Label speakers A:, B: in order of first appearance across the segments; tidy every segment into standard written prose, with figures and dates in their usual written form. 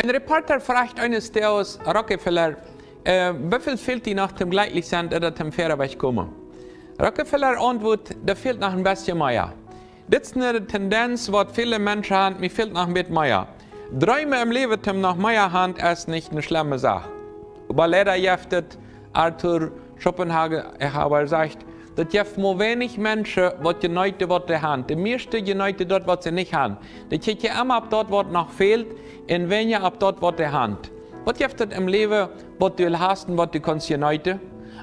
A: Ein Reporter fragt eines der aus Rockefeller, wie viel fehlt die nach dem Gleichlichsand oder dem Fährerweg kommen? Rockefeller antwortet, da fehlt noch ein bisschen mehr. Das ist eine Tendenz, was viele Menschen haben, mir fehlt noch ein bisschen mehr. Träume im Leben, die nach mehr haben, ist nicht eine schlimme Sache. Aber leider jeftet Arthur Schopenhauer sagt, dass jeft nur wenig Menschen, was geneute, was sie haben. Die meisten geneute dort, was sie nicht haben. Die kicken immer ab dort, was noch fehlt, und weniger ab dort, was sie haben. Was jeftet im Leben, was du hast und was du kannst geneute?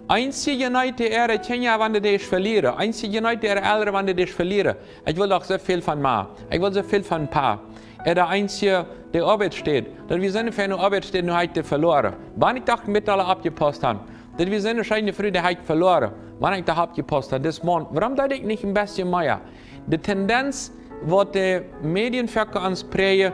A: Einzige geneute Ehre, Kenia, wenn du dich verlieren. Einzige geneute Ehre, älter, wenn du dich verlieren. Ich will auch so viel von Ma. Ich will so viel von Pa. Der Einzige, der Arbeit steht. Dass wir sind für eine Arbeit steht, nur heute verloren. Wann ich dachte, mit alle abgepasst haben. Dass wir sind wahrscheinlich früh, der heute verloren. Wann ich da abgepasst habe, das Mann. Warum da ich nicht ein bisschen mehr? Die Tendenz, was die Medien für uns prägen,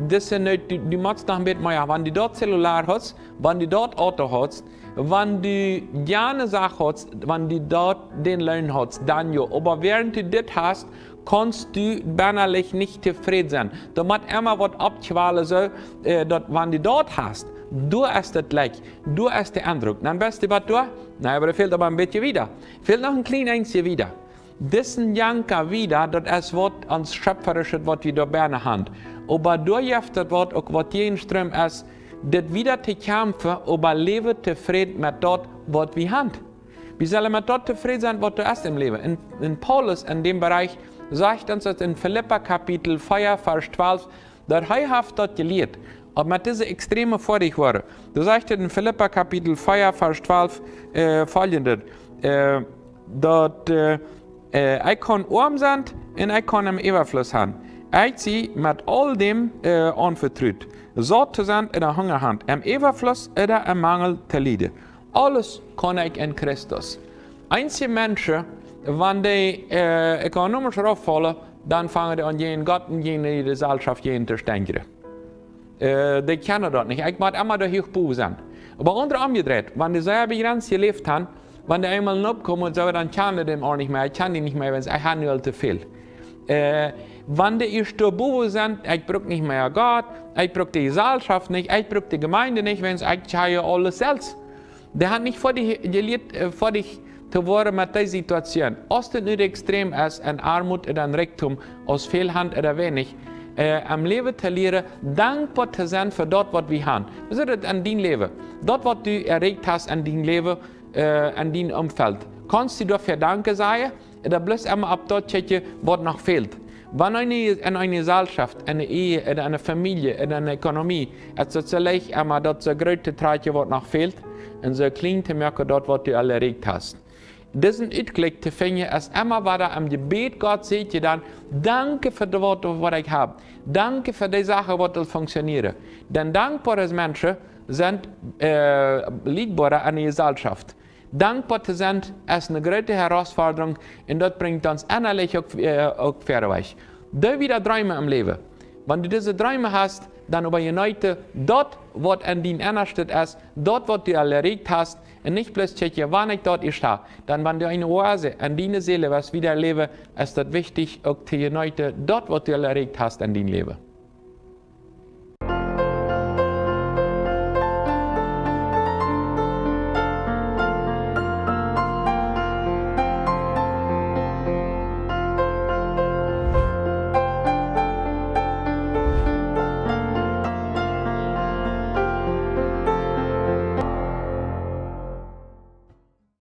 A: das sind nicht, die machst noch ein bisschen mehr. Wenn du dort Cellular hast, wenn du dort Auto hast, wenn du gerne Sachen hast, wenn du dort den Lohn hast, dann ja. Aber während du das hast, kannst du bannerlich nicht zufrieden sein. Da muss immer was abschwallen, so, wenn du dort hast, du hast das gleich, du hast den Eindruck. Dann weißt du, was du? Nein, aber da fehlt aber ein bisschen wieder. Fehlt noch ein kleines einziges wieder. Das ist Janka wieder, das ist was ans Schöpferische, was wir da gerne haben. Aber durch das Wort, auch was jeden Ström ist, das wieder zu kämpfen, aber leben zufrieden mit dort, was wir haben. Wir sollen mit dort zufrieden sein, was du hast im Leben. In Paulus, in dem Bereich, sagt uns das in Philippa Kapitel 4, Vers 12, dass er hat dort gelehrt. Aber mit dieser extreme Vorsicht war. Du sagst in Philippa Kapitel 4, Vers 12 folgendes, dass ich kann arm sein und ich kann im Überfluss haben. Ich sie mit all dem anvertraut. So zu sein in der Hungerhand, im Überfluss oder im Mangel zu leiden. Alles kann ich in Christus. Einzige Menschen, wenn die ökonomisch auffallen, dann fangen die an, jeden Gott und jene Gesellschaft jeden zu denken. Die kennen das nicht. Ich muss immer da hochbauen sein. Aber andere umgedreht, wenn die sehr begrenzt gelebt haben, wenn die einmal abkommen und so, dann kann die dem auch nicht mehr. Ich kann die nicht mehr, wenn ich habe nicht zu viel. Wenn die erst da sind, ich brauche nicht mehr Gott, ich brauche die Gesellschaft nicht, ich brauche die Gemeinde nicht, wenn ich habe alles selbst. Der hat nicht vor dich gelehrt, vor dich zu werden mit dieser Situation. Als das nicht extrem ist, in Armut oder in Reichtum, aus viel Hand oder wenig, am Leben zu lernen, dankbar zu sein für das, was wir haben. Was ist das an deinem Leben? Das, was du erregt hast an deinem Leben, an deinem Umfeld. Kannst du dafür Danke sagen? Oder bloß immer ab dort checken, was noch fehlt? Wenn in einer Gesellschaft, eine Ehe, in einer Familie, in einer Ökonomie, ist es vielleicht immer das größte Treibchen, was noch fehlt, und so klein zu merken, dort, was du alle erregt hast. Diesen Ausblick zu finden, ist immer wieder am Gebet, Gott seht ihr dann, danke für das, was ich habe. Danke für die Sache, was funktioniert. Denn dankbare Menschen sind liebbarer an der Gesellschaft. Dankbar zu sein ist eine große Herausforderung und das bringt uns innerlich auch vorwärts. Da wieder Träume im Leben. Wenn du diese Träume hast, dann überneite dort, was in deinem Innersten ist, dort, was du erregt hast, und nicht bloß checken, wann ich dort stehe. Dann, wenn du eine Oase in deiner Seele was wieder erleben, ist das wichtig, auch zu uniten, dort, was du erregt hast in deinem Leben.